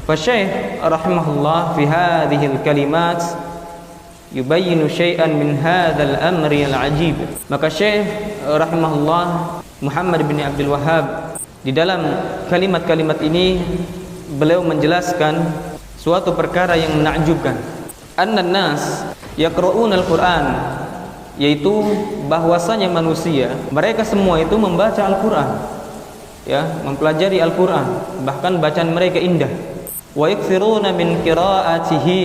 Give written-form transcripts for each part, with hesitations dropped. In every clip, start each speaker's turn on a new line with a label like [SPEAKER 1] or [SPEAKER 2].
[SPEAKER 1] Fasyaikh rahimahullah fi hadhil kalimat yubayyinu syai'an min hadzal amri al-ajib. Maka Syekh rahimahullah Muhammad bin Abdul Wahhab di dalam kalimat-kalimat ini beliau menjelaskan suatu perkara yang menakjubkan. Annan nas yaqra'una al-Qur'an, yaitu bahwasanya manusia mereka semua itu membaca Al-Qur'an, ya, mempelajari Al-Qur'an, bahkan bacaan mereka indah. Wa yakthiruna min qira'atihi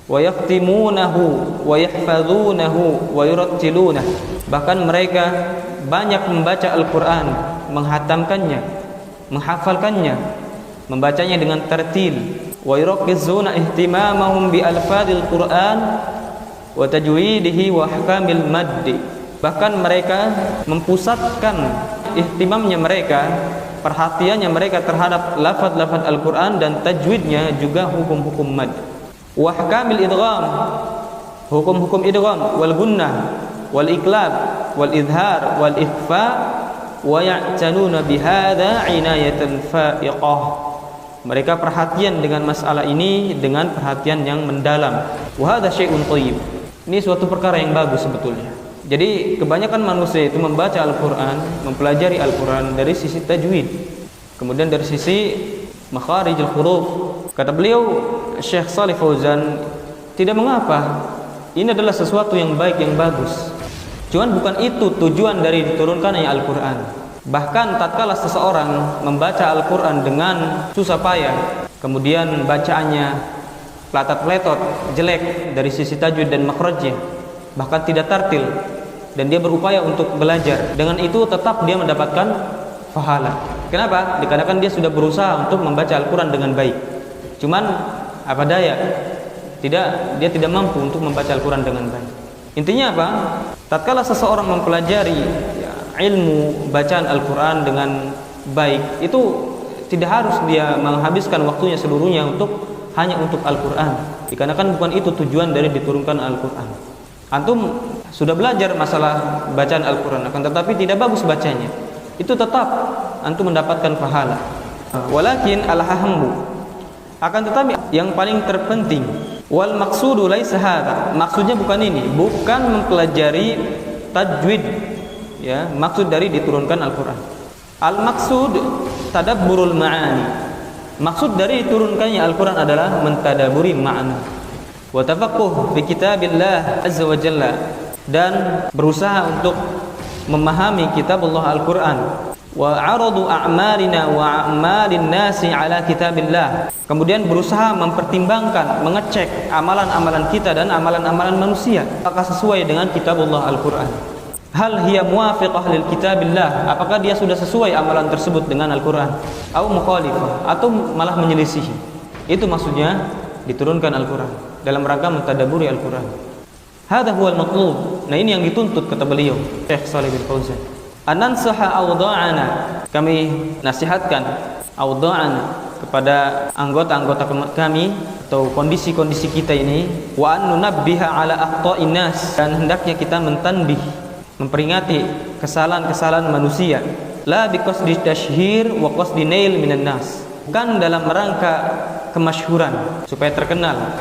[SPEAKER 1] wa yahtimunahu wa yahfazunahu wa yurattilunah. Bahkan mereka banyak membaca Al-Qur'an, menghatamkannya, menghafalkannya, membacanya dengan tartil. Wa yurakkizuna ihtimamahum bi alfadil Qur'an wa tajwidihi wa ahkamil maddi. Bahkan mereka mempusatkan ihtimamnya mereka, perhatiannya mereka terhadap lafaz-lafaz Al-Qur'an dan tajwidnya, juga hukum-hukum mad. Wa ahkamil idgham, hukum-hukum idgham, wal gunnah, wal iqlab, wal idhar, wal ikhfa, wa ya'tanuna bihadza inayatan fa'iqah. Mereka perhatian dengan masalah ini dengan perhatian yang mendalam. Wa hadza syai'un thayyib. Ini suatu perkara yang bagus sebetulnya. Jadi kebanyakan manusia itu membaca Al-Qur'an, mempelajari Al-Qur'an dari sisi tajwid, kemudian dari sisi makharijul huruf. Kata beliau Syekh Shalih Fauzan, tidak mengapa, ini adalah sesuatu yang baik, yang bagus. Cuman bukan itu tujuan dari diturunkannya Al-Qur'an. Bahkan tatkala seseorang membaca Al-Qur'an dengan susah payah, kemudian bacaannya pelatat-peletot, jelek dari sisi tajwid dan makhrajnya, bahkan tidak tartil, dan dia berupaya untuk belajar, dengan itu tetap dia mendapatkan pahala. Kenapa? Dikarenakan dia sudah berusaha untuk membaca Al-Qur'an dengan baik. Cuman apa daya, dia tidak mampu untuk membaca Al-Qur'an dengan baik. Intinya apa? Tatkala seseorang mempelajari ilmu bacaan Al-Qur'an dengan baik, itu tidak harus dia menghabiskan waktunya seluruhnya hanya untuk Al-Qur'an. Dikarenakan bukan itu tujuan dari diturunkan Al-Qur'an. Antum sudah belajar masalah bacaan Al-Qur'an, akan tetapi tidak bagus bacanya, itu tetap antum mendapatkan pahala. Walakin al-ahammu, akan tetapi yang paling terpenting, wal maqsudu laisa hadza, maksudnya bukan ini, bukan mempelajari tajwid, ya, maksud dari diturunkan Al-Qur'an. Al-maqsud tadabburul ma'ani, maksud dari diturunkannya Al-Qur'an adalah mentadaburi makna, wa tafaqquh fi kitabillah azza wa jalla, dan berusaha untuk memahami kitab Allah Al-Qur'an. Wa aradu a'malina wa a'malin nasi ala kitabillah, kemudian berusaha mempertimbangkan, mengecek amalan-amalan kita dan amalan-amalan manusia apakah sesuai dengan kitab Allah Al-Qur'an. Hal hiya muwafiqah lil kitabillah, apakah dia sudah sesuai amalan tersebut dengan Al-Qur'an, atau mukhalifah, atau malah menyelisihi. Itu maksudnya diturunkan Al-Qur'an, dalam rangka mentadaburi Al-Qur'an. Hadza huwal matlub. Nah, ini yang dituntut, kata beliau Syekh Shalih bin Fauzan. Anansaha awda'ana, kami nasihatkan awda'ana kepada anggota-anggota kami atau kondisi-kondisi kita ini, wa an nunabbiha ala akhta'in nas, dan hendaknya kita mentanbih, memperingati kesalahan-kesalahan manusia, la biqasdi tashhir wa qasdi nail minan nas, bukan dalam rangka kemasyhuran supaya terkenal,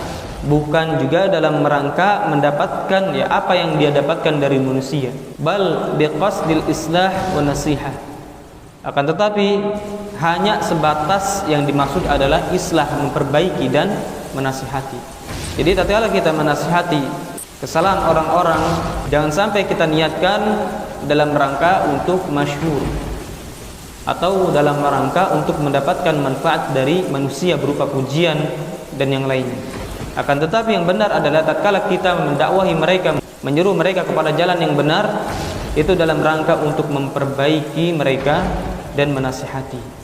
[SPEAKER 1] bukan juga dalam rangka mendapatkan apa yang dia dapatkan dari manusia, bal biqasdil islah wa nasihah, akan tetapi hanya sebatas yang dimaksud adalah islah, memperbaiki dan menasihati. Jadi tatkala kita menasihati kesalahan orang-orang, jangan sampai kita niatkan dalam rangka untuk masyhur atau dalam rangka untuk mendapatkan manfaat dari manusia berupa pujian dan yang lainnya. Akan tetapi yang benar adalah tatkala kita mendakwahi mereka, menyeru mereka kepada jalan yang benar, itu dalam rangka untuk memperbaiki mereka dan menasihati.